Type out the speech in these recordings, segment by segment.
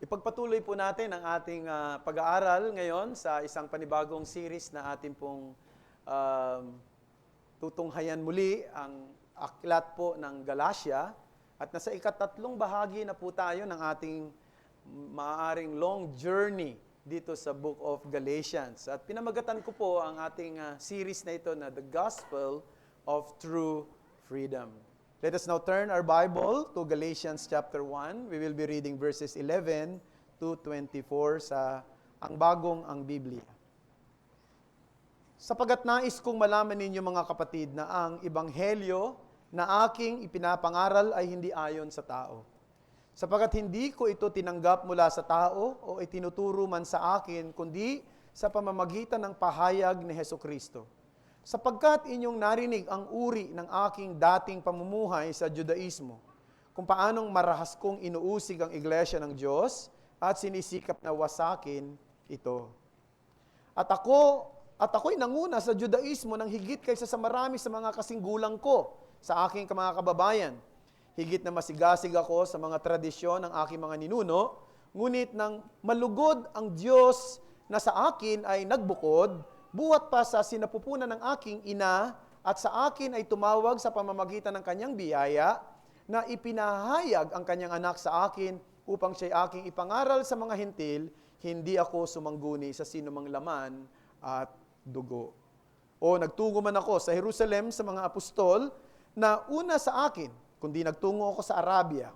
Ipagpatuloy po natin ang ating pag-aaral ngayon sa isang panibagong series na ating pong tutunghayan muli ang aklat po ng Galatia. At nasa ikatatlong bahagi na po tayo ng ating maaaring long journey dito sa Book of Galatians. At pinamagatan ko po ang ating series na ito na The Gospel of True Freedom. Let us now turn our Bible to Galatians chapter 1. We will be reading verses 11 to 24 sa ang Biblia. Sapagat nais kong malaman ninyo mga kapatid na ang ebanghelyo na aking ipinapangaral ay hindi ayon sa tao. Sapagat hindi ko ito tinanggap mula sa tao o itinuturo man sa akin, kundi sa pamamagitan ng pahayag ni Hesukristo. Sapagkat inyong narinig ang uri ng aking dating pamumuhay sa Judaismo, kung paanong marahas kong inuusig ang iglesia ng Diyos at sinisikap na wasakin ito. At ako'y nanguna sa Judaismo ng higit kaysa sa marami sa mga kasinggulang ko sa aking mga kababayan. Higit na masigasig ako sa mga tradisyon ng aking mga ninuno, ngunit nang malugod ang Diyos na sa akin ay nagbukod, buhat pa sa sinapupunan ng aking ina at sa akin ay tumawag sa pamamagitan ng kanyang biyaya na ipinahayag ang kanyang anak sa akin upang siya'y aking ipangaral sa mga hentil, hindi ako sumangguni sa sinumang laman at dugo. O nagtungo man ako sa Jerusalem sa mga apostol na una sa akin, kundi nagtungo ako sa Arabia.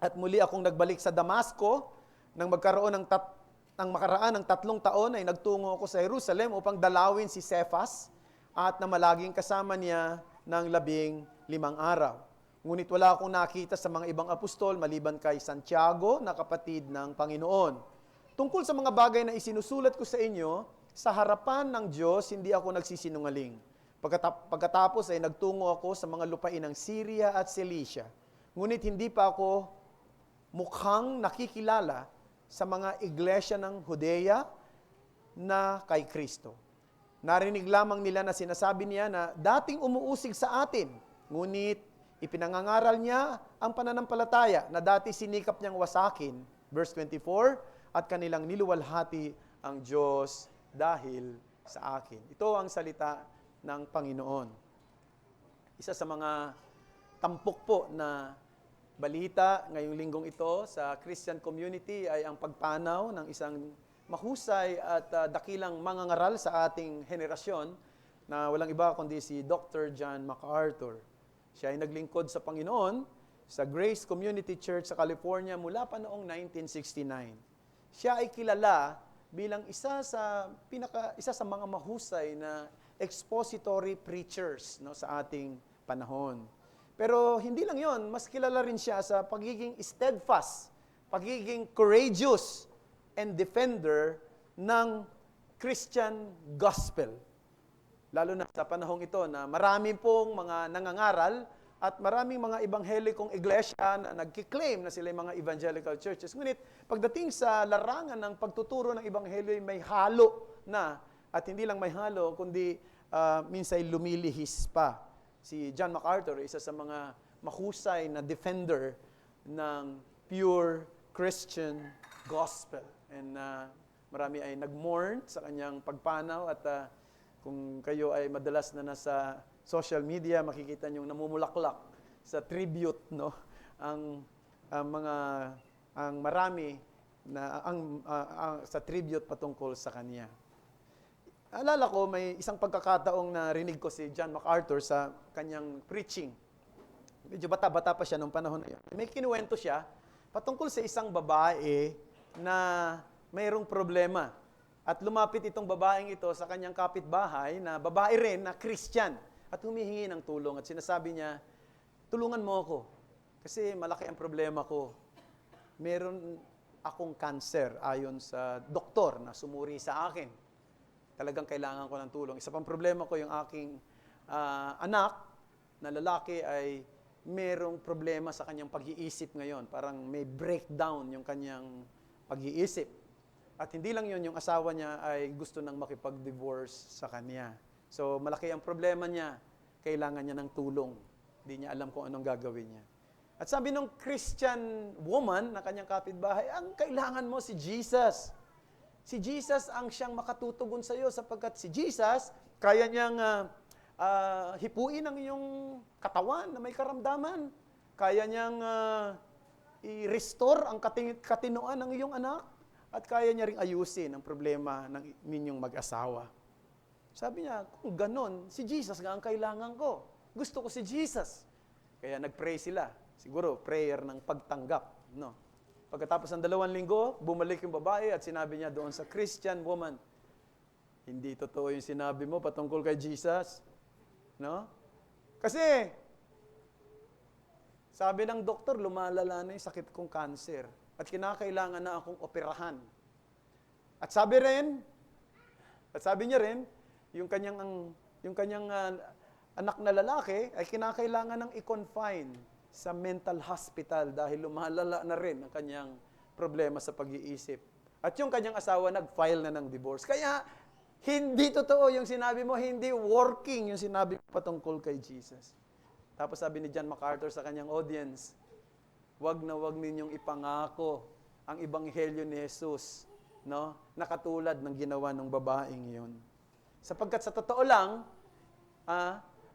At muli akong nagbalik sa Damasco nang makaraan ng 3 taon ay nagtungo ako sa Jerusalem upang dalawin si Cephas at na malaging kasama niya ng 15 araw. Ngunit wala akong nakita sa mga ibang apostol maliban kay Santiago na kapatid ng Panginoon. Tungkol sa mga bagay na isinusulat ko sa inyo, sa harapan ng Diyos hindi ako nagsisinungaling. Pagkatapos ay nagtungo ako sa mga lupain ng Syria at Cilicia. Ngunit hindi pa ako mukhang nakikilala sa mga iglesia ng Judea na kay Kristo. Narinig lamang nila na sinasabi niya na dating umuusig sa atin, ngunit ipinangangaral niya ang pananampalataya na dati sinikap niyang wasakin, verse 24, at kanilang niluwalhati ang Diyos dahil sa akin. Ito ang salita ng Panginoon. Isa sa mga tampok po na balita ngayong linggong ito sa Christian community ay ang pagpanaw ng isang mahusay at dakilang mangangaral sa ating henerasyon na walang iba kundi si Dr. John MacArthur. Siya ay naglingkod sa Panginoon sa Grace Community Church sa California mula pa noong 1969. Siya ay kilala bilang isa sa mga mahusay na expository preachers sa ating panahon. Pero hindi lang yon, mas kilala rin siya sa pagiging steadfast, pagiging courageous and defender ng Christian gospel. Lalo na sa panahong ito na marami pong mga nangangaral at maraming mga ebanghelikong iglesia na nagkiklaim na sila mga evangelical churches. Ngunit pagdating sa larangan ng pagtuturo ng ebanghelyo ay may halo na, at hindi lang may halo, kundi minsan lumilihis pa. Si John MacArthur, isa sa mga mahusay na defender ng pure Christian gospel. And marami ay nag-mourn sa kanyang pagpanaw at kung kayo ay madalas na nasa social media, makikita niyong namumulaklak sa tribute, no? Ang marami na sa tribute patungkol sa kanya. Alala ko, may isang pagkakataong narinig ko si John MacArthur sa kanyang preaching. Medyo bata-bata pa siya nung panahon na yun. May kinuwento siya patungkol sa isang babae na mayroong problema. At lumapit itong babaeng ito sa kanyang kapitbahay na babae rin na Christian at humihingi ng tulong. At sinasabi niya, tulungan mo ako kasi malaki ang problema ko. Meron akong cancer ayon sa doktor na sumuri sa akin. Talagang kailangan ko ng tulong. Isa pang problema ko, yung aking anak na lalaki ay merong problema sa kanyang pag-iisip ngayon. Parang may breakdown yung kanyang pag-iisip. At hindi lang yun, yung asawa niya ay gusto nang makipag-divorce sa kanya. So malaki ang problema niya. Kailangan niya ng tulong. Hindi niya alam kung anong gagawin niya. At sabi nung Christian woman na kanyang kapitbahay, ang kailangan mo si Jesus. Si Jesus ang siyang makatutugon sa iyo sapagkat si Jesus, kaya niyang hipuin ang iyong katawan na may karamdaman. Kaya niyang i-restore ang katinoan ng iyong anak. At kaya niya ring ayusin ang problema ng ninyong mag-asawa. Sabi niya, kung ganon, si Jesus nga ang kailangan ko. Gusto ko si Jesus. Kaya nag-pray sila. Siguro, prayer ng pagtanggap. No? Pagkatapos ng 2 linggo, bumalik yung babae at sinabi niya doon sa Christian woman, hindi totoo yung sinabi mo patungkol kay Jesus. No? Kasi, sabi ng doktor, lumalala na yung sakit kong cancer at kinakailangan na akong operahan. At sabi niya rin, yung kanyang anak na lalaki ay kinakailangan ng i-confine sa mental hospital dahil lumalala na rin ang kanyang problema sa pag-iisip. At yung kanyang asawa nag-file na ng divorce. Kaya, hindi totoo yung sinabi mo, hindi working yung sinabi mo patungkol kay Jesus. Tapos sabi ni John MacArthur sa kanyang audience, wag na wag ninyong ipangako ang ebanghelyo ni Jesus, no? Na katulad ng ginawa ng babaeng iyon. Sapagkat sa totoo lang,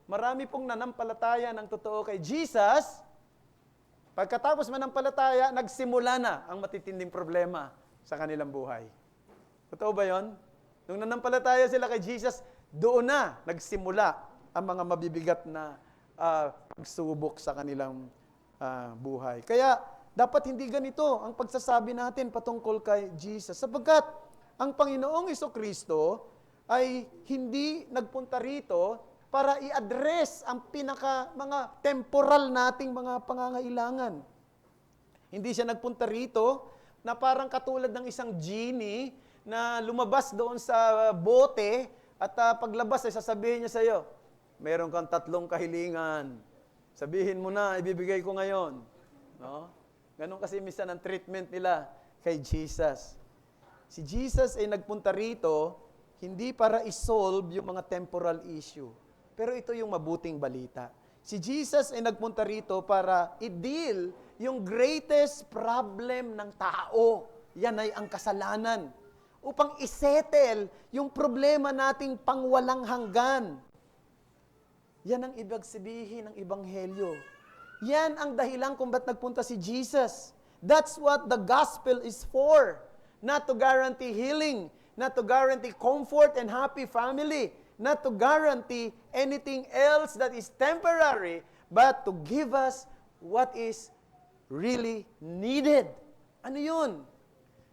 marami pong nanampalataya ng totoo kay Jesus. Pagkatapos manampalataya, nagsimula na ang matitinding problema sa kanilang buhay. Totoo ba yon? Nung nanampalataya sila kay Jesus, doon na nagsimula ang mga mabibigat na pagsubok sa kanilang buhay. Kaya, dapat hindi ganito ang pagsasabi natin patungkol kay Jesus. Sapagkat, ang Panginoong Jesucristo ay hindi nagpunta rito para i-address ang mga temporal nating mga pangangailangan. Hindi siya nagpunta rito na parang katulad ng isang genie na lumabas doon sa bote at paglabas ay sasabihin niya sa iyo, meron kang 3 kahilingan. Sabihin mo na, ibibigay ko ngayon. No? Ganon kasi minsan ang treatment nila kay Jesus. Si Jesus ay nagpunta rito hindi para isolve yung mga temporal issue. Pero ito yung mabuting balita. Si Jesus ay nagpunta rito para i-deal yung greatest problem ng tao. Yan ay ang kasalanan. Upang isettle yung problema nating pangwalang hanggan. Yan ang ibig sabihin ng Ebanghelyo. Yan ang dahilan kung ba't nagpunta si Jesus. That's what the gospel is for. Not to guarantee healing, not to guarantee comfort and happy family, not to guarantee anything else that is temporary, but to give us what is really needed. Ano yun?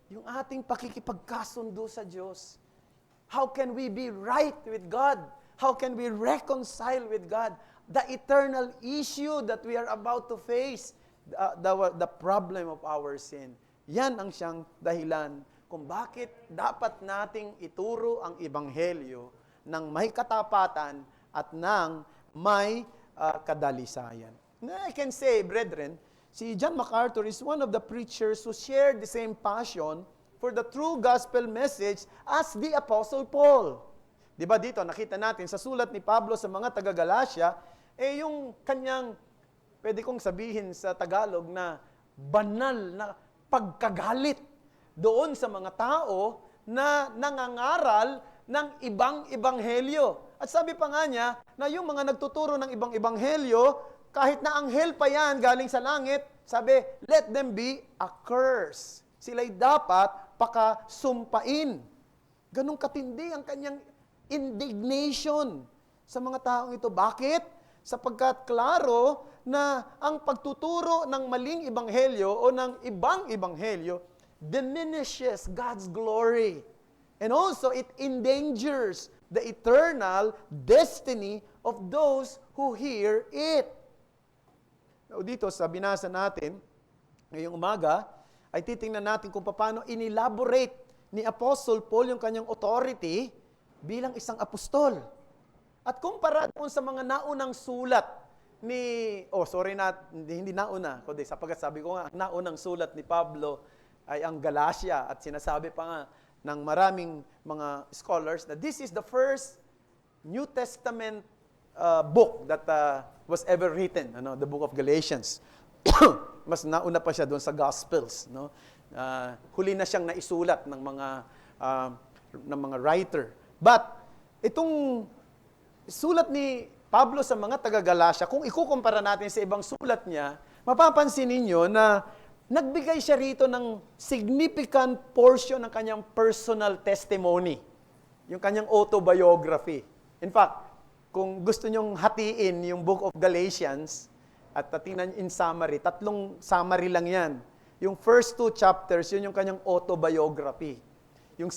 Yung ating pakikipagkasundo sa Diyos. How can we be right with God? How can we reconcile with God? The eternal issue that we are about to face, the problem of our sin. Yan ang siyang dahilan kung bakit dapat nating ituro ang Ebanghelyo ng may katapatan at ng may kadalisayan. I can say, brethren, si John MacArthur is one of the preachers who shared the same passion for the true gospel message as the Apostle Paul. Di ba dito, nakita natin sa sulat ni Pablo sa mga taga-Galacia, yung kanyang, pwede kong sabihin sa Tagalog na banal na pagkagalit doon sa mga tao na nangangaral ng ibang ebanghelyo. At sabi pa nga niya, na yung mga nagtuturo ng ibang ebanghelyo, kahit na anghel pa yan galing sa langit, sabi, let them be accursed. Sila'y dapat pakasumpain. Ganong katindi ang kanyang indignation sa mga taong ito. Bakit? Sapagkat klaro na ang pagtuturo ng maling ebanghelyo o ng ibang ebanghelyo diminishes God's glory. And also, it endangers the eternal destiny of those who hear it. Now, dito sa binasa natin, ngayong umaga, ay titingnan natin kung paano inelaborate ni Apostle Paul yung kanyang authority bilang isang apostol. At kumpara doon sa mga naunang sulat ni, hindi nauna, kundi sapagkat sabi ko nga, naunang sulat ni Pablo ay ang Galatia at sinasabi pa nga ng maraming mga scholars na this is the first New Testament book that was ever written, the book of Galatians. Mas nauna pa siya doon sa Gospels, no? Huli na siyang naisulat ng mga writer. But itong sulat ni Pablo sa mga taga-Galacia, kung ikukumpara natin sa ibang sulat niya, mapapansin ninyo na nagbigay siya rito ng significant portion ng kanyang personal testimony, yung kanyang autobiography. In fact, kung gusto nyong hatiin yung Book of Galatians, at tingnan in summary, 3 summary lang yan. Yung first 2 chapters, yun yung kanyang autobiography. Yung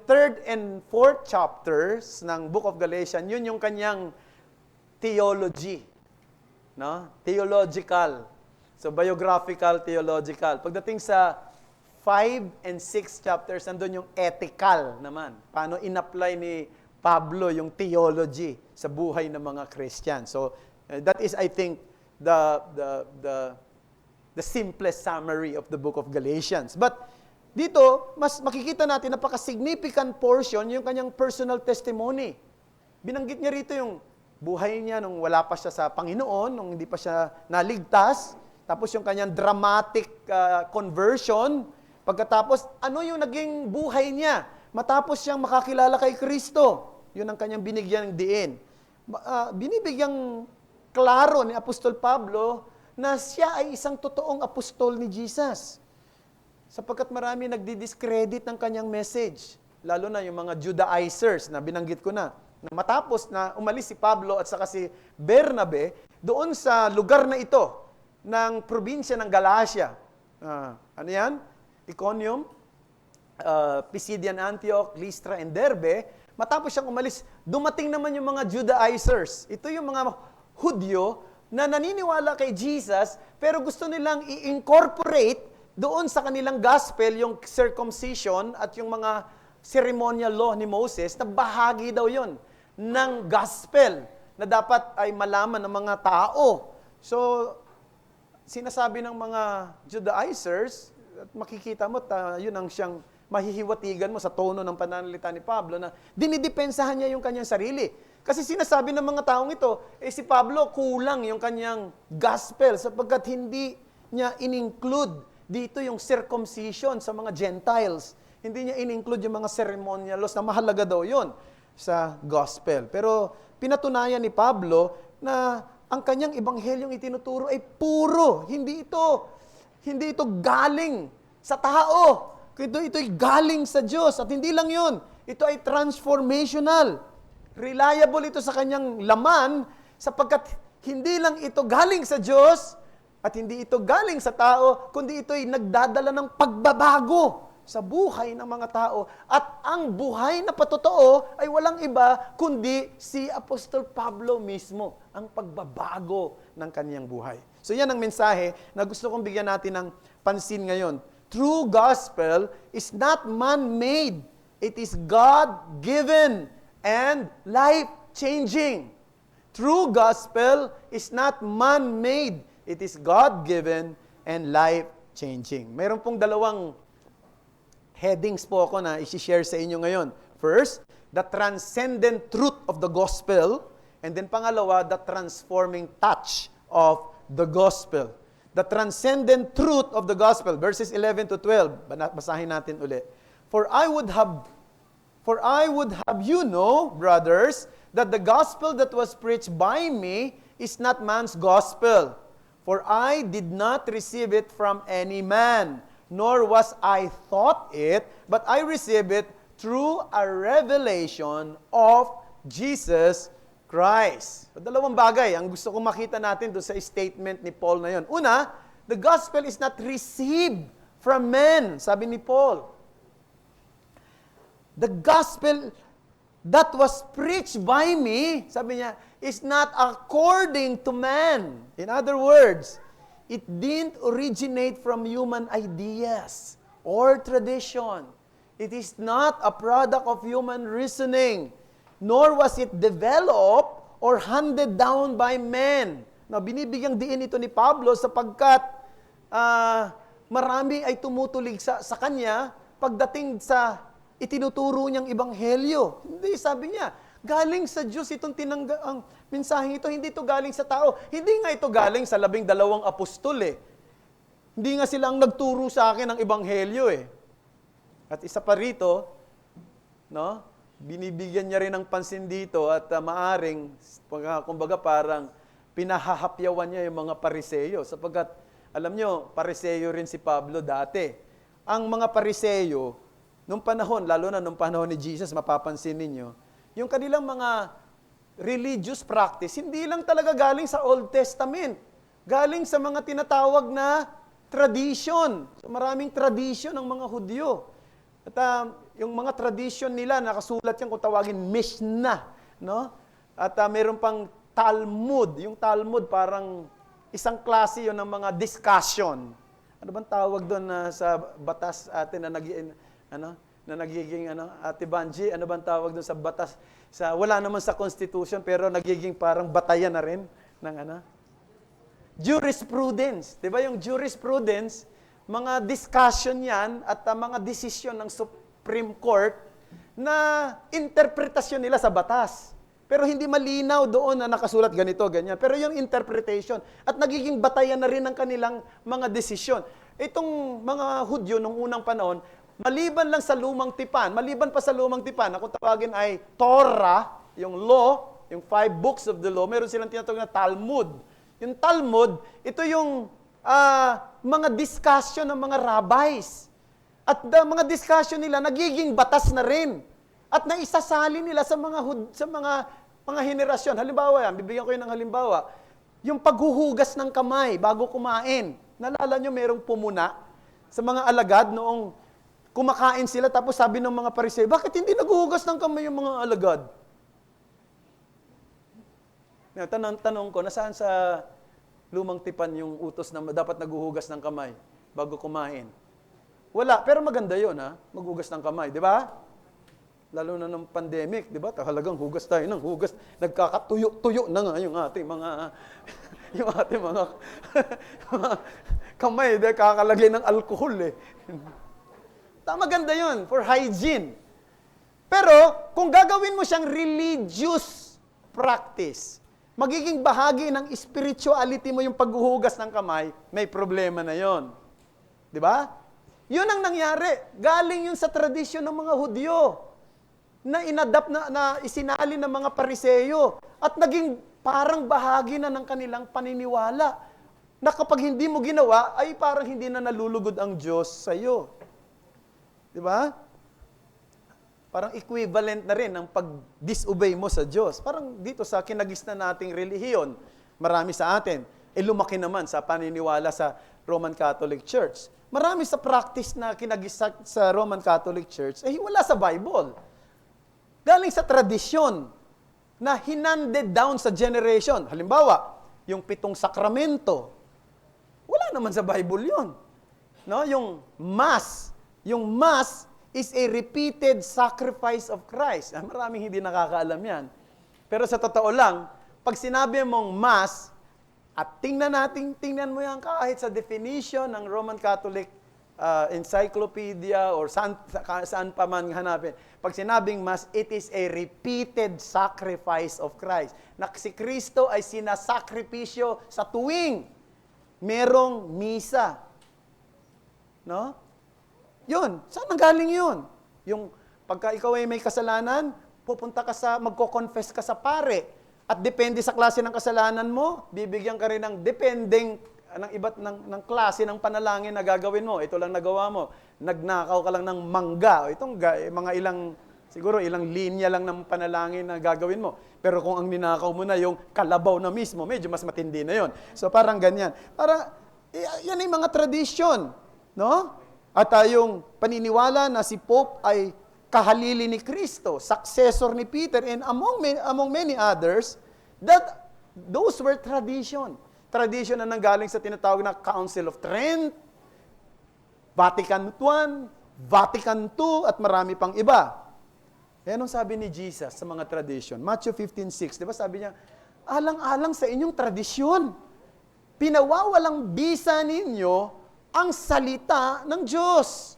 third and fourth chapters ng Book of Galatians, yun yung kanyang theology. No? Theological. So, biographical, theological. Pagdating sa 5 and 6 chapters, nandun yung ethical naman. Paano in-apply ni Pablo yung theology sa buhay ng mga Christian. So, that is, I think, the simplest summary of the book of Galatians. But dito, mas makikita natin napaka-significant portion yung kanyang personal testimony. Binanggit niya rito yung buhay niya nung wala pa siya sa Panginoon, nung hindi pa siya naligtas, tapos yung kanyang dramatic conversion. Pagkatapos, ano yung naging buhay niya matapos siyang makakilala kay Kristo? Yun ang kanyang binigyan ng diin. Binibigyang klaro ni Apostol Pablo na siya ay isang totoong apostol ni Jesus. Sapagkat marami nagdi-discredit ng kanyang message. Lalo na yung mga Judaizers na binanggit ko na matapos na umalis si Pablo at saka si Bernabe doon sa lugar na ito ng probinsya ng Galacia. Ano yan? Iconium, Pisidian Antioch, Lystra, and Derbe. Matapos siyang umalis, dumating naman yung mga Judaizers. Ito yung mga Hudyo na naniniwala kay Jesus, pero gusto nilang i-incorporate doon sa kanilang gospel yung circumcision at yung mga ceremonial law ni Moses, na bahagi daw yon ng gospel na dapat ay malaman ng mga tao. So, sinasabi ng mga Judaizers, at makikita mo, yun ang siyang mahihiwatigan mo sa tono ng pananalita ni Pablo, na dinidepensahan niya yung kanyang sarili. Kasi sinasabi ng mga taong ito, si Pablo kulang yung kanyang gospel sapagkat hindi niya in-include dito yung circumcision sa mga Gentiles. Hindi niya in-include yung mga ceremonial laws na mahalaga daw yon sa gospel. Pero pinatunayan ni Pablo na ang kanyang ebanghelyong itinuturo ay puro. Hindi ito galing sa tao. Ito'y galing sa Diyos. At hindi lang yun. Ito ay transformational. Reliable ito sa kanyang laman sapagkat hindi lang ito galing sa Diyos at hindi ito galing sa tao, kundi ito'y nagdadala ng pagbabago sa buhay ng mga tao. At ang buhay na patotoo ay walang iba kundi si Apostol Pablo mismo, ang pagbabago ng kanyang buhay. So yan ang mensahe na gusto kong bigyan natin ng pansin ngayon. True gospel is not man-made. It is God-given and life-changing. True gospel is not man-made. It is God-given and life-changing. Meron pong 2 headings po ako na isi-share sa inyo ngayon. First, the transcendent truth of the gospel. And then pangalawa, the transforming touch of the gospel. The transcendent truth of the gospel. Verses 11 to 12. Basahin natin ulit. For I would have you know, brothers, that the gospel that was preached by me is not man's gospel. For I did not receive it from any man, nor was I taught it, but I received it through a revelation of Jesus Christ. So, 2 bagay ang gusto kong makita natin doon sa statement ni Paul na yun. Una, the gospel is not received from men, sabi ni Paul. The gospel that was preached by me, sabi niya, is not according to man. In other words, it didn't originate from human ideas or tradition. It is not a product of human reasoning, nor was it developed or handed down by men. Now, binibigyang diin ito ni Pablo sapagkat marami ay tumutulig sa kanya pagdating sa itinuturo niyang ebanghelyo. Hindi, sabi niya, Galing sa Diyos itong ang mensaheng ito, hindi ito galing sa tao. Hindi nga ito galing sa 12 apostol eh. Hindi nga sila ang nagturo sa akin ng ebanghelyo eh. At isa pa rito, no? Binibigyan niya rin ng pansin dito at maaring, kumbaga parang pinahahapyawan niya yung mga pariseyo. Sapagkat, alam nyo, pariseyo rin si Pablo dati. Ang mga pariseyo, nung panahon, lalo na nung panahon ni Jesus, mapapansin ninyo, yung kanilang mga religious practice, hindi lang talaga galing sa Old Testament. Galing sa mga tinatawag na tradition. So, maraming tradition ng mga Hudyo. At yung mga tradition nila, nakasulat yan kung tawagin Mishnah. No? At meron pang Talmud. Yung Talmud, parang isang klase yun ng mga discussion. Ano bang tawag doon sa batas atin na nagiging Ate Banji, ano bang tawag doon sa batas? Wala naman sa Constitution, pero nagiging parang batayan na rin ng jurisprudence. Di ba yung jurisprudence, mga discussion yan at mga desisyon ng Supreme Court na interpretasyon nila sa batas. Pero hindi malinaw doon na nakasulat ganito, ganyan. Pero yung interpretation at nagiging batayan na rin ng kanilang mga desisyon. Itong mga Hudyo nung unang panahon, maliban lang sa lumang tipan, maliban pa sa lumang tipan, na kung tawagin ay Torah, yung law, yung 5 books of the law, meron silang tinatawag na Talmud. Yung Talmud, ito yung mga discussion ng mga rabbis. At mga discussion nila, nagiging batas na rin. At naisasali nila sa mga henerasyon. Halimbawa yan, bibigyan ko yun ng halimbawa. Yung paghuhugas ng kamay bago kumain. Nalala nyo, merong pumuna sa mga alagad noong kumakain sila, tapos sabi ng mga Pariseo, bakit hindi naghuhugas ng kamay yung mga alagad? Tanong ko, nasaan sa lumang tipan yung utos na dapat naghuhugas ng kamay bago kumain? Wala, pero maganda yun, maghugas ng kamay, di ba? Lalo na ng pandemic, di ba? Talagang hugas tayo ng hugas. Nagkakatuyo-tuyo na nga yung ating mga kamay, kakalagay ng alcohol eh. Maganda yun, for hygiene. Pero, kung gagawin mo siyang religious practice, magiging bahagi ng spirituality mo yung paghuhugas ng kamay, may problema na yon. Di ba? Yun ang nangyari. Galing yun sa tradisyon ng mga Hudyo na inadapt na isinali ng mga Pariseyo at naging parang bahagi na ng kanilang paniniwala na kapag hindi mo ginawa, ay parang hindi na nalulugod ang Diyos sa iyo. Di ba? Parang equivalent na rin ng pag-disobey mo sa Diyos. Parang dito sa kinagisnan nating relihiyon, marami sa atin, lumaki naman sa paniniwala sa Roman Catholic Church. Marami sa practice na kinagisa sa Roman Catholic Church, wala sa Bible. Galing sa tradisyon na hinanded down sa generation. Halimbawa, yung 7 sakramento. Wala naman sa Bible yun. No? Yung Mass is a repeated sacrifice of Christ. Maraming hindi nakakaalam yan. Pero sa totoo lang, pag sinabi mong Mass, at tingnan mo yan kahit sa definition ng Roman Catholic encyclopedia or saan pa man hanapin. Pag sinabing Mass, it is a repeated sacrifice of Christ. Na si Kristo ay sinasakripisyo sa tuwing merong misa. No? Yun. Saan nanggaling yun? Yung pagka ikaw ay may kasalanan, magko-confess ka sa pare. At depende sa klase ng kasalanan mo, bibigyan ka rin ng depending ng klase ng panalangin na gagawin mo. Ito lang nagawa mo. Nagnakaw ka lang ng mangga. Itong mga siguro ilang linya lang ng panalangin na gagawin mo. Pero kung ang ninakaw mo na yung kalabaw na mismo, medyo mas matindi na yon. So parang ganyan. Yan ay mga tradisyon. No? At yung paniniwala na si Pope ay kahalili ni Kristo, successor ni Peter, and among many others, those were tradition. Tradition na nanggaling sa tinatawag na Council of Trent, Vatican I, Vatican II, at marami pang iba. Yan ang sabi ni Jesus sa mga tradition. Matthew 15:6, di ba sabi niya, alang-alang sa inyong tradisyon, pinawawalang bisa ninyo ang salita ng Diyos.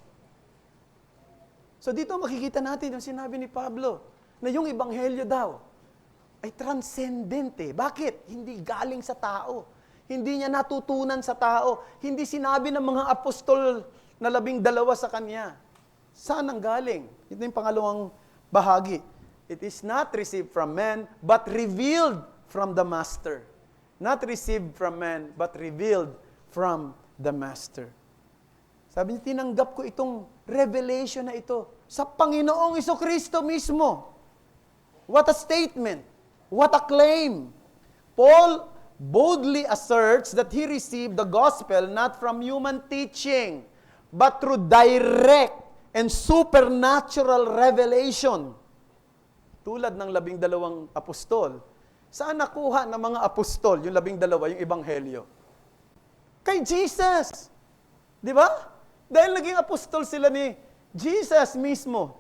So dito makikita natin yung sinabi ni Pablo, na yung ebanghelyo daw ay transcendent eh. Bakit? Hindi galing sa tao. Hindi niya natutunan sa tao. Hindi sinabi ng mga apostol na 12 sa kanya. Saan ang galing? Ito yung pangalawang bahagi. It is not received from men, but revealed from the Master. Not received from men, but revealed from the Master. Sabi niya, tinanggap ko itong revelation na ito sa Panginoong Jesucristo mismo. What a statement! What a claim! Paul boldly asserts that he received the gospel not from human teaching, but through direct and supernatural revelation. Tulad ng 12 apostol. Saan nakuha ng mga apostol, yung 12, yung ebanghelyo? Kay Jesus! Di ba? Dahil naging apostol sila ni Jesus mismo.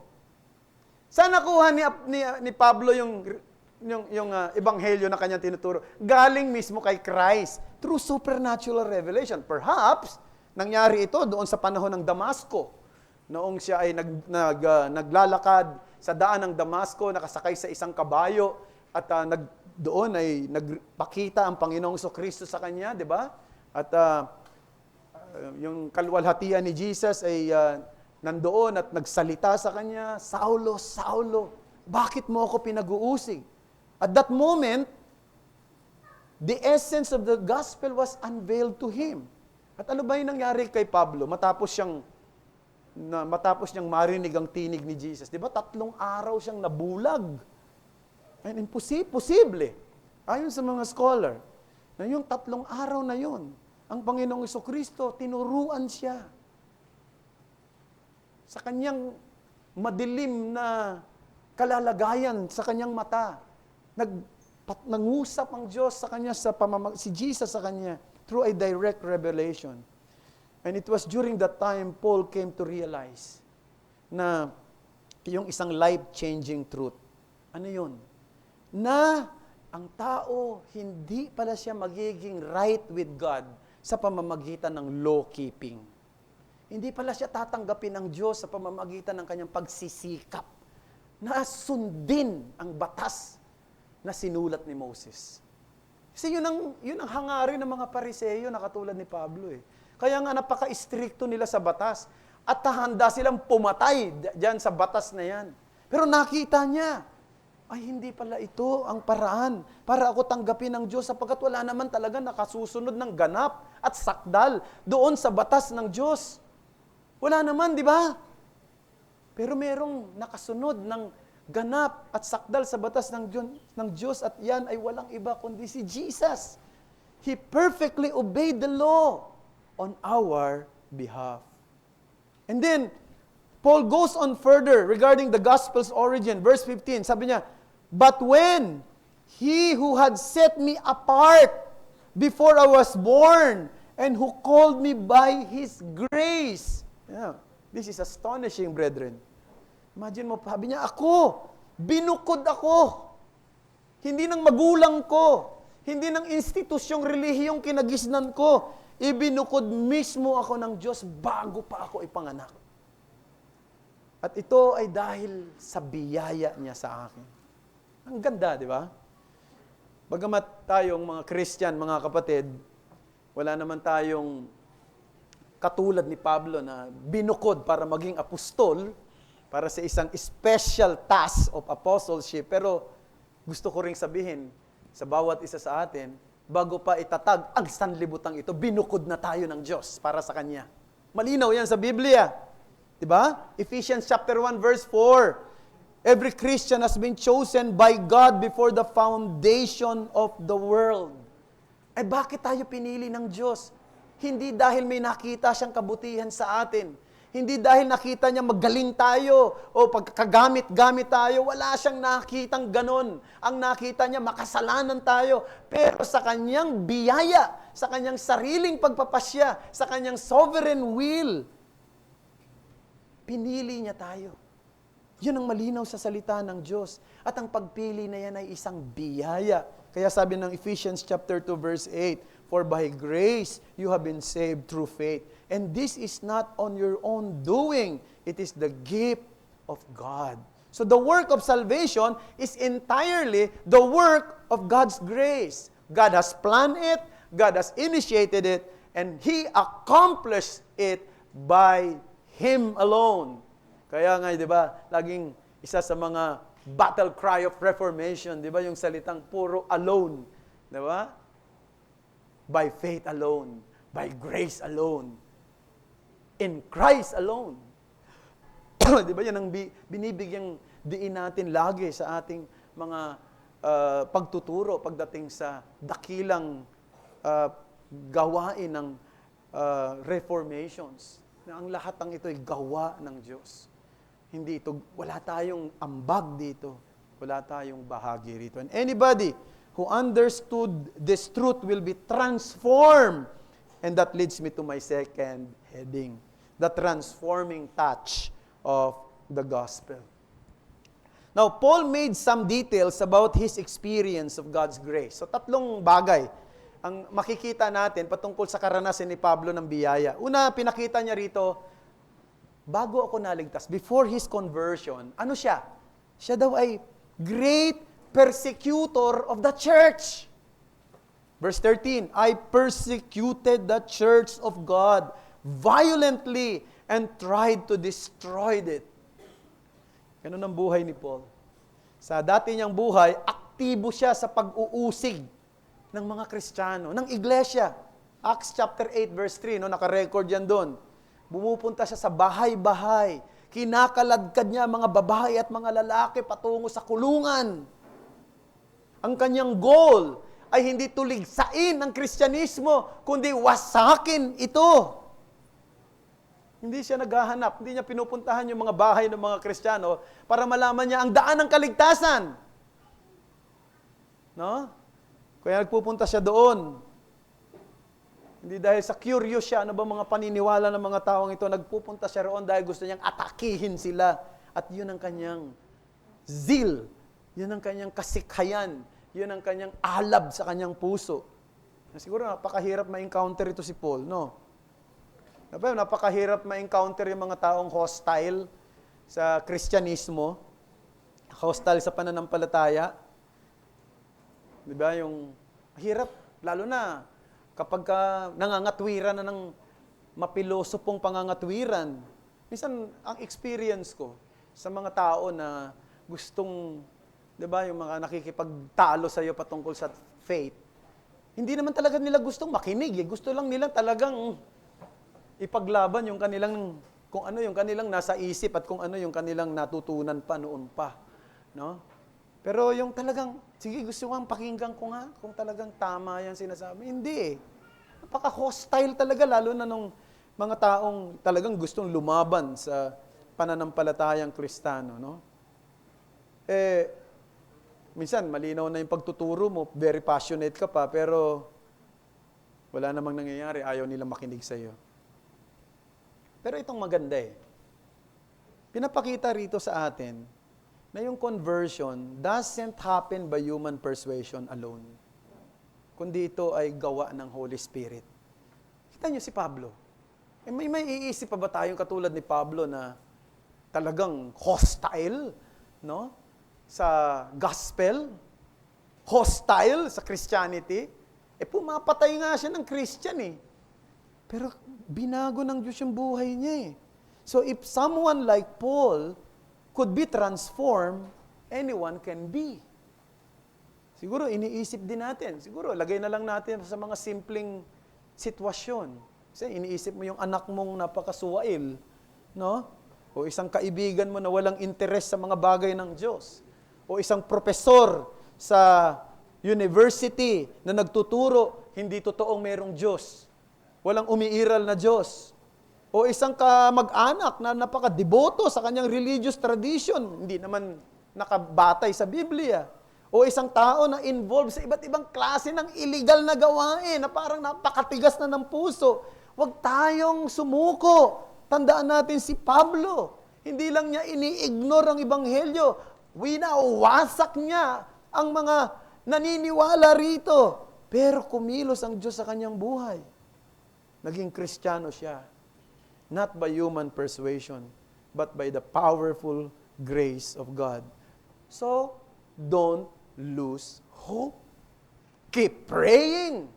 Saan nakuha ni Pablo yung ebanghelyo na kanyang tinuturo? Galing mismo kay Christ through supernatural revelation. Perhaps, nangyari ito doon sa panahon ng Damasco. Noong siya ay naglalakad sa daan ng Damasco, nakasakay sa isang kabayo, at doon ay nagpakita ang Panginoong Jesucristo sa kanya, di ba? At yung kalwalhatian ni Jesus ay nandoon at nagsalita sa kanya, Saulo, Saulo, bakit mo ako pinag-uusig? At that moment, the essence of the gospel was unveiled to him. At ano ba yung nangyari kay Pablo matapos niyang marinig ang tinig ni Jesus? Di ba 3 araw siyang nabulag? And imposible. Ayon sa mga scholar, na yung 3 araw na yun, ang Panginoong Jesucristo, tinuruan siya. Sa kanyang madilim na kalalagayan sa kanyang mata, nangusap ang Diyos sa kanya, si Jesus sa kanya, through a direct revelation. And it was during that time Paul came to realize na yung isang life-changing truth. Ano yun? Na ang tao, hindi pala siya magiging right with God sa pamamagitan ng law-keeping. Hindi pala siya tatanggapin ng Diyos sa pamamagitan ng kanyang pagsisikap na sundin ang batas na sinulat ni Moses. Kasi yun ang hangarin ng mga Pariseyo na katulad ni Pablo eh. Kaya nga napaka-istrikto nila sa batas at handa silang pumatay diyan sa batas na yan. Pero nakita niya, ay hindi pala ito ang paraan para ako tanggapin ng Diyos sapagkat wala naman talaga nakasusunod ng ganap at sakdal doon sa batas ng Diyos. Wala naman, di ba? Pero merong nakasunod ng ganap at sakdal sa batas ng Diyos at yan ay walang iba kundi si Jesus. He perfectly obeyed the law on our behalf. And then, Paul goes on further regarding the gospel's origin. Verse 15, sabi niya, but when he who had set me apart before I was born and who called me by his grace. Yeah, this is astonishing, brethren. Imagine mo, sabi niya, binukod ako. Hindi ng magulang ko, hindi ng institusyong relihiyong kinagisnan ko, ibinukod mismo ako ng Diyos bago pa ako ipanganak. At ito ay dahil sa biyaya niya sa akin. Ang ganda, di ba? Bagamat tayong mga Christian, mga kapatid, wala naman tayong katulad ni Pablo na binukod para maging apostol, para sa isang special task of apostleship. Pero gusto ko ring sabihin sa bawat isa sa atin, bago pa itatag ang sanlibutang ito, binukod na tayo ng Diyos para sa Kanya. Malinaw yan sa Biblia. Diba? Ephesians chapter 1 verse 4. Every Christian has been chosen by God before the foundation of the world. Ay bakit tayo pinili ng Diyos? Hindi dahil may nakita siyang kabutihan sa atin. Hindi dahil nakita niya magaling tayo o pagkagamit-gamit tayo. Wala siyang nakitang ganon. Ang nakita niya makasalanan tayo. Pero sa kanyang biyaya, sa kanyang sariling pagpapasya, sa kanyang sovereign will, pinili niya tayo. Yun ang malinaw sa salita ng Diyos. At ang pagpili na yan ay isang biyaya. Kaya sabi ng Ephesians chapter 2 verse 8, for by grace you have been saved through faith. And this is not on your own doing. It is the gift of God. So the work of salvation is entirely the work of God's grace. God has planned it, God has initiated it, and He accomplished it by Him alone. Kaya nga, di ba, laging isa sa mga battle cry of Reformation, di ba, yung salitang puro alone. Di ba? By faith alone, by grace alone, in Christ alone. Di ba, yan ang binibigyang diin natin lagi sa ating mga pagtuturo pagdating sa dakilang gawain ng reformations. Na ang lahat ng ito ay gawa ng Diyos. Hindi ito, wala tayong ambag dito. Wala tayong bahagi rito. And anybody who understood this truth will be transformed. And that leads me to my second heading. The transforming touch of the gospel. Now, Paul made some details about his experience of God's grace. So, tatlong bagay ang makikita natin patungkol sa karanasan ni Pablo ng biyaya. Una, pinakita niya rito, bago ako naligtas, before his conversion, ano siya? Siya daw ay great persecutor of the church. Verse 13, I persecuted the church of God violently and tried to destroy it. Ganun ang buhay ni Paul. Sa dati niyang buhay, aktibo siya sa pag-uusig ng mga Kristiyano, ng iglesia. Acts chapter 8 verse 3, no, naka-record yan doon. Bumupunta siya sa bahay-bahay. Kinakaladkad niya mga babae at mga lalaki patungo sa kulungan. Ang kanyang goal ay hindi tuligsain ang Kristyanismo, kundi wasakin ito. Hindi siya naghahanap, hindi niya pinupuntahan yung mga bahay ng mga Kristiyano para malaman niya ang daan ng kaligtasan. No? Kaya nagpupunta siya doon. Hindi dahil sa curious siya, ano ba mga paniniwala ng mga taong ito, nagpupunta siya roon dahil gusto niyang atakihin sila. At yun ang kanyang zeal, yun ang kanyang kasikhayan, yun ang kanyang alab sa kanyang puso. Siguro napakahirap ma-encounter ito si Paul, no? Napakahirap ma-encounter yung mga taong hostile sa Kristyanismo, hostile sa pananampalataya. Di ba? Yung hirap, lalo na kapag nangangatwiran na ng mapilosopong pangangatwiran. Minsan, ang experience ko sa mga tao na gustong, di ba, yung mga nakikipagtalo sa iyo patungkol sa faith, hindi naman talaga nila gustong makinig. Gusto lang nila talagang ipaglaban yung kanilang, kung ano yung kanilang nasa isip at kung ano yung kanilang natutunan pa noon pa. No? Pero yung talagang, sige, gusto kong pakinggan ko nga, kung talagang tama yan sinasabi. Hindi eh. Napaka-hostile talaga, lalo na nung mga taong talagang gustong lumaban sa pananampalatayang Kristiyano. No? Minsan, malinaw na yung pagtuturo mo, very passionate ka pa, pero wala namang nangyayari, ayaw nilang makinig sa iyo. Pero itong maganda eh. Pinapakita rito sa atin na yung conversion doesn't happen by human persuasion alone. Kundi ito ay gawa ng Holy Spirit. Kita niyo si Pablo. May iisip pa ba tayong katulad ni Pablo na talagang hostile, no? Sa gospel? Hostile sa Christianity? Pumapatay nga siya ng Christian eh. Pero binago ng Diyos yung buhay niya eh. So if someone like Paul could be transformed, anyone can be. Siguro iniisip din natin. Siguro lagay na lang natin sa mga simpleng sitwasyon. Kasi iniisip mo yung anak mong napakasuwail, no? O isang kaibigan mo na walang interes sa mga bagay ng Diyos. O isang profesor sa university na nagtuturo, hindi totoong merong Diyos. Walang umiiral na Diyos. O isang kamag-anak na napaka-deboto sa kanyang religious tradition, hindi naman nakabatay sa Biblia. O isang tao na involved sa iba't ibang klase ng illegal na gawain na parang napakatigas na ng puso. Huwag tayong sumuko. Tandaan natin si Pablo. Hindi lang niya ini-ignore ang Ebanghelyo. Winawasak niya ang mga naniniwala rito. Pero kumilos ang Diyos sa kanyang buhay. Naging Kristiyano siya. Not by human persuasion, but by the powerful grace of God. So, don't lose hope. Keep praying.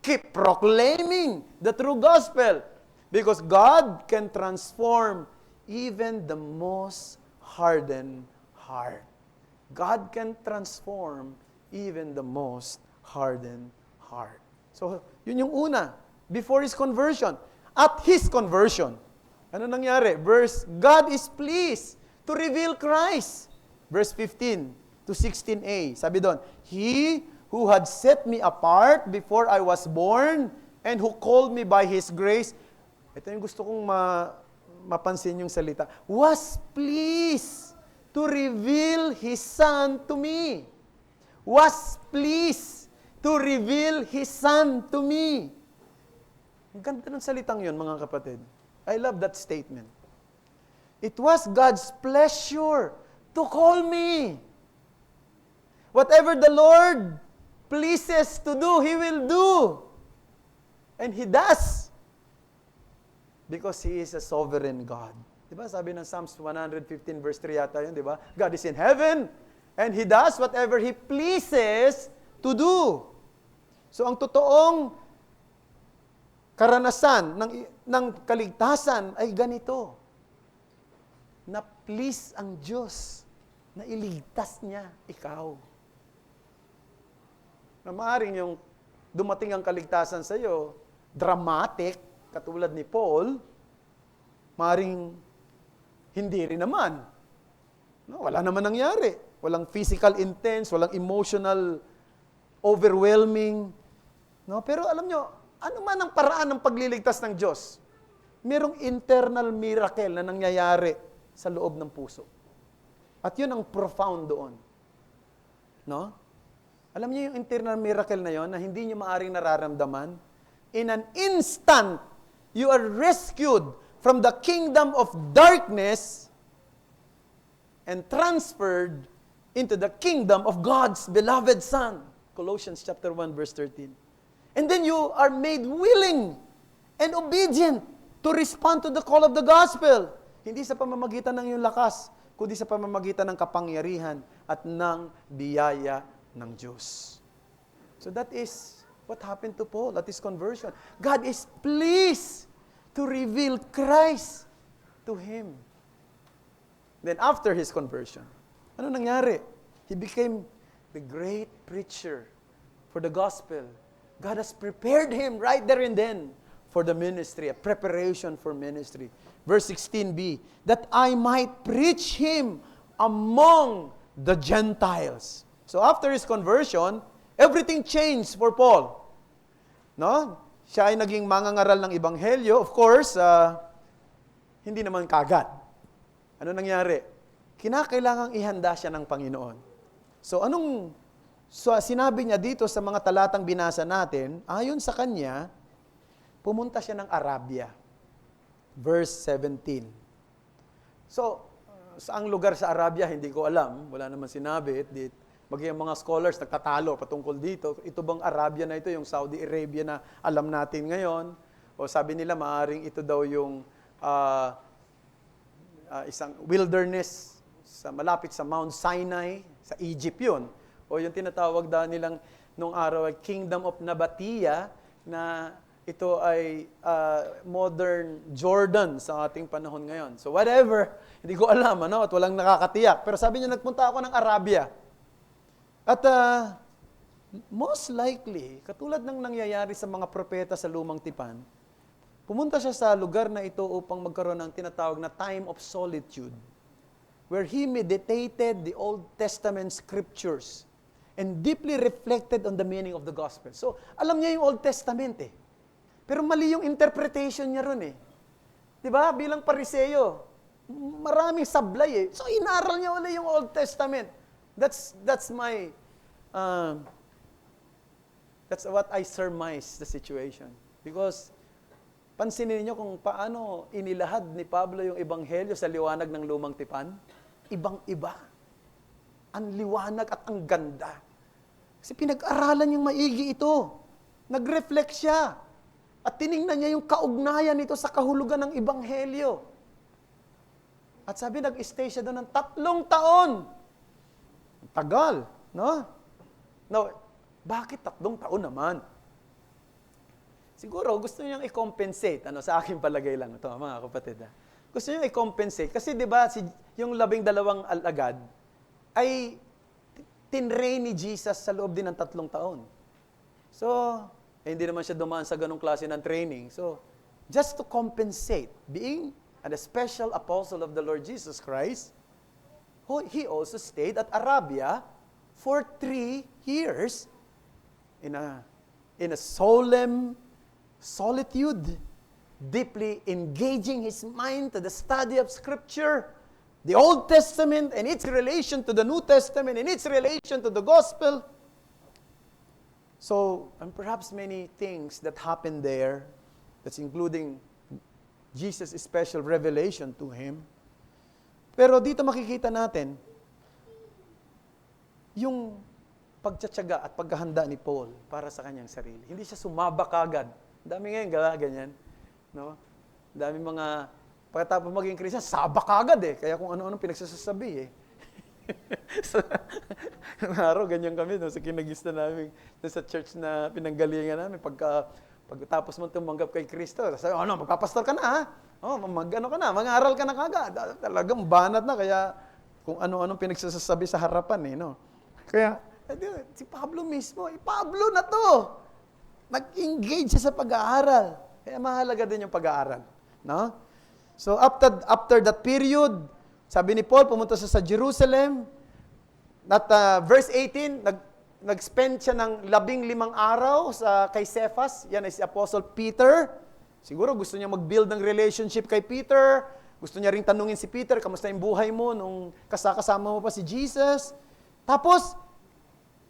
Keep proclaiming the true gospel. Because God can transform even the most hardened heart. God can transform even the most hardened heart. So, yun yung una. Before His conversion. At His conversion. Ano nangyari? God is pleased to reveal Christ. Verse 15 to 16a. Sabi doon, He who had set me apart before I was born and who called me by His grace. Ito yung gusto kong mapansin yung salita. Was pleased to reveal His Son to me. Was pleased to reveal His Son to me. Ang ganda ng salitang yun, mga kapatid. I love that statement. It was God's pleasure to call me. Whatever the Lord pleases to do, He will do. And He does. Because He is a sovereign God. Diba? Sabi ng Psalms 115 verse 3 yata yun, diba? God is in heaven and He does whatever He pleases to do. So ang totoong karanasan ng kaligtasan ay ganito. Na please ang Diyos na iligtas niya ikaw. Na maaaring yung dumating ang kaligtasan sa iyo, dramatic, katulad ni Paul, maaaring hindi rin naman. No, wala naman nangyari. Walang physical intense, walang emotional overwhelming. No, pero alam nyo, ano man ang paraan ng pagliligtas ng Diyos, merong internal miracle na nangyayari sa loob ng puso. At yun ang profound doon. No? Alam niyo yung internal miracle na yon na hindi niyo maaring nararamdaman? In an instant, you are rescued from the kingdom of darkness and transferred into the kingdom of God's beloved Son. Colossians chapter 1 verse 13. And then you are made willing and obedient to respond to the call of the gospel. Hindi sa pamamagitan ng iyong lakas, kundi sa pamamagitan ng kapangyarihan at ng biyaya ng Diyos. So that is what happened to Paul at his conversion. God is pleased to reveal Christ to him. Then after his conversion, ano nangyari? He became the great preacher for the gospel. God has prepared him right there and then for the ministry, a preparation for ministry. Verse 16b, that I might preach him among the Gentiles. So after his conversion, everything changed for Paul. No? Siya ay naging mangangaral ng ebanghelyo. Of course, hindi naman kagad. Ano nangyari? Kinakailangang ihanda siya ng Panginoon. So sinabi niya dito sa mga talatang binasa natin, ayon sa kanya, pumunta siya ng Arabia. Verse 17. So, saang lugar sa Arabia, hindi ko alam. Wala naman sinabi. Maging mga scholars nagtatalo patungkol dito. Ito bang Arabia na ito, yung Saudi Arabia na alam natin ngayon? O sabi nila, maaring ito daw yung isang wilderness malapit sa Mount Sinai, sa Egypt yun. O yung tinatawag daw nilang nung araw ay Kingdom of Nabatea, na ito ay modern Jordan sa ating panahon ngayon. So whatever, hindi ko alam, at walang nakakatiyak. Pero sabi niya, nagpunta ako ng Arabia. At most likely, katulad ng nangyayari sa mga propeta sa Lumang Tipan, pumunta siya sa lugar na ito upang magkaroon ng tinatawag na time of solitude, where he meditated the Old Testament scriptures and deeply reflected on the meaning of the gospel. So, alam niya yung Old Testament Pero mali yung interpretation niya ron Diba? Bilang Pariseo, maraming sablay So, inaral niya ulit yung Old Testament. That's my, that's what I surmise the situation. Because, pansinin niyo kung paano inilahad ni Pablo yung ebanghelyo sa liwanag ng Lumang Tipan. Ibang-iba. Ang liwanag at ang ganda. Kasi pinag-aralan yung maigi ito. Nag-reflect siya. At tiningnan niya yung kaugnayan nito sa kahulugan ng ebanghelyo. At sabi, nag-stay siya doon ng 3 taon. Tagal, no? No, bakit 3 taon naman? Siguro, gusto niyang i-compensate. Sa aking palagay lang ito, mga kapatid. Gusto niyang i-compensate. Kasi, di ba, yung 12 alagad ay tinrain ni Jesus sa loob din ng 3 taon. So, hindi naman siya dumaan sa ganong klase ng training. So, just to compensate, being a special apostle of the Lord Jesus Christ, he also stayed at Arabia for 3 years in a solemn solitude, deeply engaging his mind to the study of Scripture, the Old Testament and its relation to the New Testament and its relation to the Gospel. So, and perhaps many things that happened there, that's including Jesus' special revelation to him. Pero dito makikita natin yung pagtsatsaga at paghahanda ni Paul para sa kanyang sarili. Hindi siya sumabak agad. Dami ngayon ganyan. No? Dami mga, pagkatapos maging Christian, sabak agad eh. Kaya kung ano-ano pinagsasabi eh. So, araw, ganyan kami no, sa kinagista namin sa church na pinanggalingan namin. Pagkatapos mo tumanggap kay Kristo, sabi, magpapastor ka na ha? Mag-ano ka na, mag-aral ka na kagad. Talagang banat na, kaya kung ano-anong pinagsasabi sa harapan eh, no? Kaya, si Pablo mismo, Pablo na to! Nag-engage siya sa pag-aaral. Kaya mahalaga din yung pag-aaral. No? So, after that period, sabi ni Paul, pumunta siya sa Jerusalem. At verse 18, nag-spend siya ng 15 araw kay Cephas. Yan ay si Apostle Peter. Siguro gusto niya mag-build ng relationship kay Peter. Gusto niya ring tanungin si Peter, kamusta yung buhay mo nung kasama mo pa si Jesus? Tapos,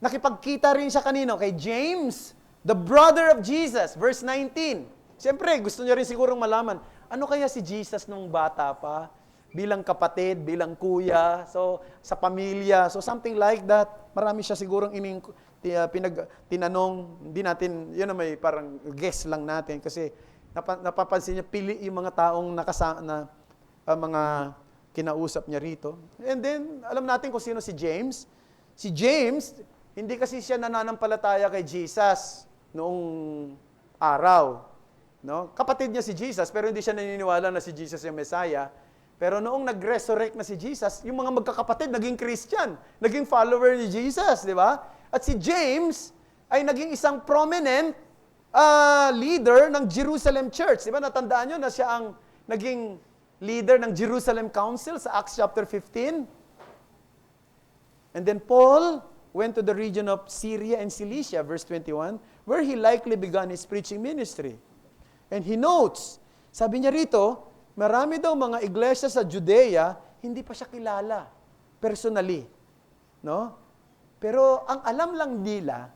nakipagkita rin siya kanino? Kay James, the brother of Jesus. Verse 19. Siyempre, gusto niya rin sigurong malaman, ano kaya si Jesus nung bata pa? Bilang kapatid, bilang kuya, so sa pamilya, so something like that. Marami siya sigurong tinanong, hindi natin, yun na may parang guess lang natin kasi napapansin niya, pili yung mga taong mga kinausap niya rito. And then, alam natin kung sino si James. Si James, hindi kasi siya nananampalataya kay Jesus noong araw. No? Kapatid niya si Jesus, pero hindi siya naniniwala na si Jesus yung Messiah. Pero noong nag-resurrect na si Jesus, yung mga magkakapatid naging Christian, naging follower ni Jesus, di ba? At si James ay naging isang prominent leader ng Jerusalem Church. Di ba? Natandaan nyo na siya ang naging leader ng Jerusalem Council sa Acts chapter 15. And then Paul went to the region of Syria and Cilicia, verse 21, where he likely began his preaching ministry. And he notes, sabi niya rito, marami daw mga iglesia sa Judea, hindi pa siya kilala personally. No? Pero ang alam lang nila,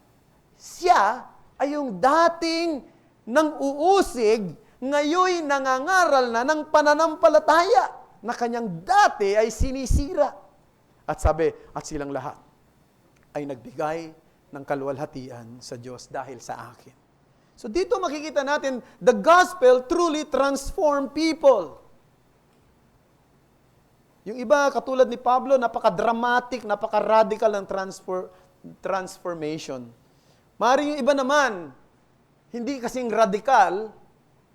siya ay yung dating nang uusig, ngayon nangangaral na ng pananampalataya na kanyang dati ay sinisira. At sabi, at silang lahat ay nagbigay ng kaluwalhatian sa Diyos dahil sa akin. So dito makikita natin, the gospel truly transform people. Yung iba, katulad ni Pablo, napaka-dramatic, napaka-radical ng transformation. Maaaring yung iba naman, hindi kasing radical,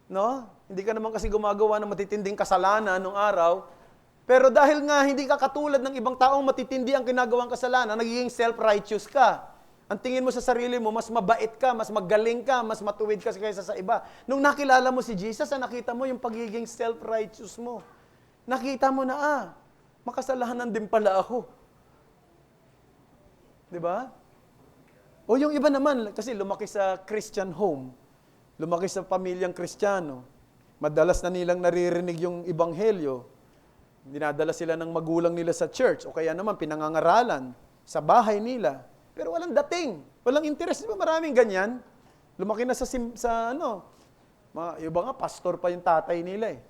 no? Hindi ka naman kasi gumagawa ng matitinding kasalanan nung araw, pero dahil nga hindi ka katulad ng ibang taong matitindi ang ginagawang kasalanan, nagiging self-righteous ka. Ang tingin mo sa sarili mo, mas mabait ka, mas magaling ka, mas matuwid ka kaysa sa iba. Nung nakilala mo si Jesus, nakita mo yung pagiging self-righteous mo. Nakita mo na, makasalanan din pala ako. Di ba? O yung iba naman, kasi lumaki sa Christian home, lumaki sa pamilyang Kristiyano, madalas na nilang naririnig yung ebanghelyo, dinadala sila ng magulang nila sa church, o kaya naman pinangangaralan sa bahay nila, pero walang dating, walang interest. Di ba maraming ganyan? Lumaki na sa iba nga, pastor pa yung tatay nila eh.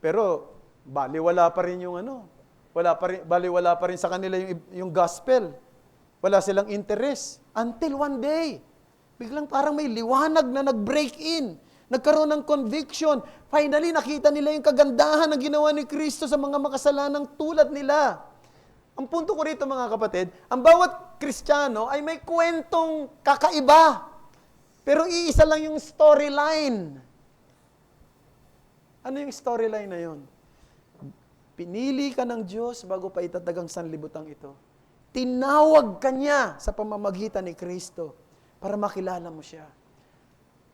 Pero, baliwala pa rin yung baliwala pa rin sa kanila yung gospel. Wala silang interest. Until one day, biglang parang may liwanag na nag-break in. Nagkaroon ng conviction. Finally, nakita nila yung kagandahan ng ginawa ni Kristo sa mga makasalanang tulad nila. Ang punto ko rito mga kapatid, ang bawat Kristiyano ay may kwentong kakaiba. Pero iisa lang yung storyline. Ano yung storyline na yun? Pinili ka ng Diyos bago pa itatag ang sanlibutan ito. Tinawag ka niya sa pamamagitan ni Kristo para makilala mo siya.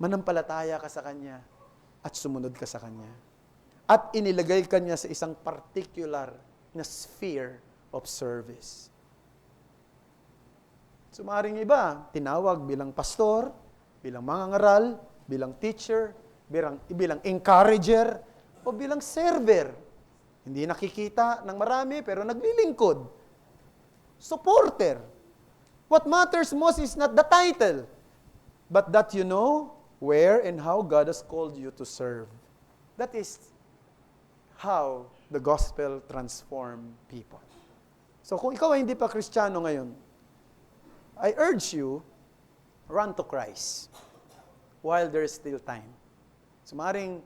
Manampalataya ka sa Kanya at sumunod ka sa Kanya. At inilagay ka niya sa isang particular na sphere of service. Sumaring iba, tinawag bilang pastor, bilang mangangaral, bilang teacher, bilang encourager, o bilang server. Hindi nakikita ng marami, pero naglilingkod. Supporter. What matters most is not the title, but that you know where and how God has called you to serve. That is how the gospel transform people. So kung ikaw ay hindi pa Kristiyano ngayon, I urge you, run to Christ while there is still time. So maaaring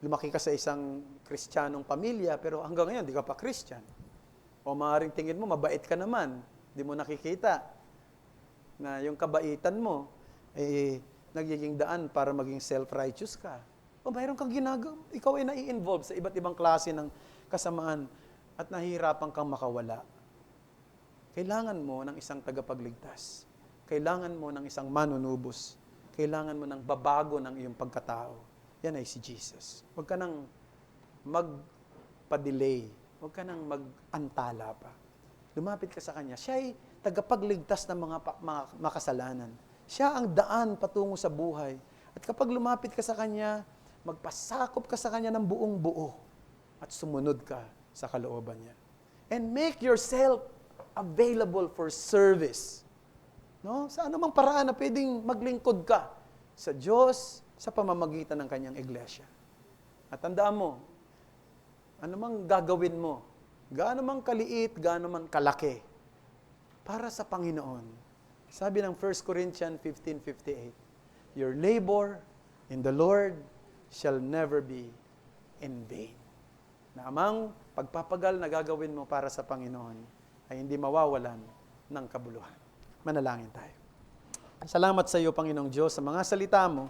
lumaki ka sa isang Kristiyanong pamilya, pero hanggang ngayon, di ka pa Christian. O maaaring tingin mo, mabait ka naman. Di mo nakikita na yung kabaitan mo, nagiging daan para maging self-righteous ka. O mayroon kang ginagawa, ikaw ay nai-involve sa iba't ibang klase ng kasamaan at nahihirapan kang makawala. Kailangan mo ng isang tagapagligtas. Kailangan mo ng isang manunubos. Kailangan mo ng babago ng iyong pagkatao. Yan ay si Jesus. Huwag ka nang magpa-delay. Huwag ka nang mag-antala pa. Lumapit ka sa Kanya. Siya ay tagapagligtas ng mga makasalanan. Siya ang daan patungo sa buhay. At kapag lumapit ka sa Kanya, magpasakop ka sa Kanya ng buong buo at sumunod ka sa kalooban niya. And make yourself available for service. No? Sa anumang paraan na pwedeng maglingkod ka sa Diyos sa pamamagitan ng Kanyang iglesia. At tandaan mo, anumang gagawin mo, gaano man kaliit, gaano man kalaki, para sa Panginoon. Sabi ng 1 Corinthians 15:58, your labor in the Lord shall never be in vain. Na amang pagpapagal na gagawin mo para sa Panginoon ay hindi mawawalan ng kabuluhan. Manalangin tayo. Salamat sa iyo, Panginoong Diyos, sa mga salita mo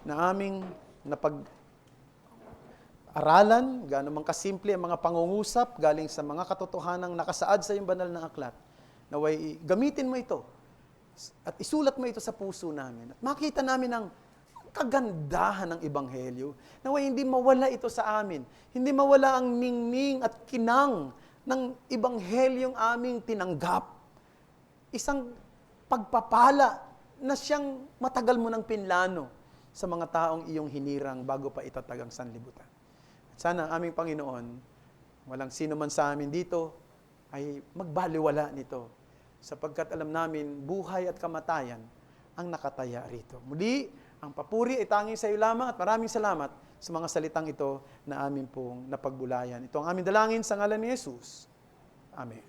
na aming napag-aralan, gaano man kasimple ang mga pangungusap galing sa mga katotohanang nakasaad sa iyong banal na aklat. Naway gamitin mo ito at isulat mo ito sa puso namin. At makita namin ang kagandahan ng Ebanghelyo. Naway hindi mawala ito sa amin. Hindi mawala ang ningning at kinang ng Ebanghelyong aming tinanggap. Isang pagpapala na siyang matagal mo ng pinlano sa mga taong iyong hinirang bago pa itatag ang sanlibutan. At sana aming Panginoon, walang sino man sa amin dito ay magbaliwala nito sapagkat alam namin buhay at kamatayan ang nakataya rito. Muli, ang papuri ay tanging sa iyo lamang at maraming salamat sa mga salitang ito na amin pong napagbulayan. Ito ang aming dalangin sa ngalan ni Jesus. Amen.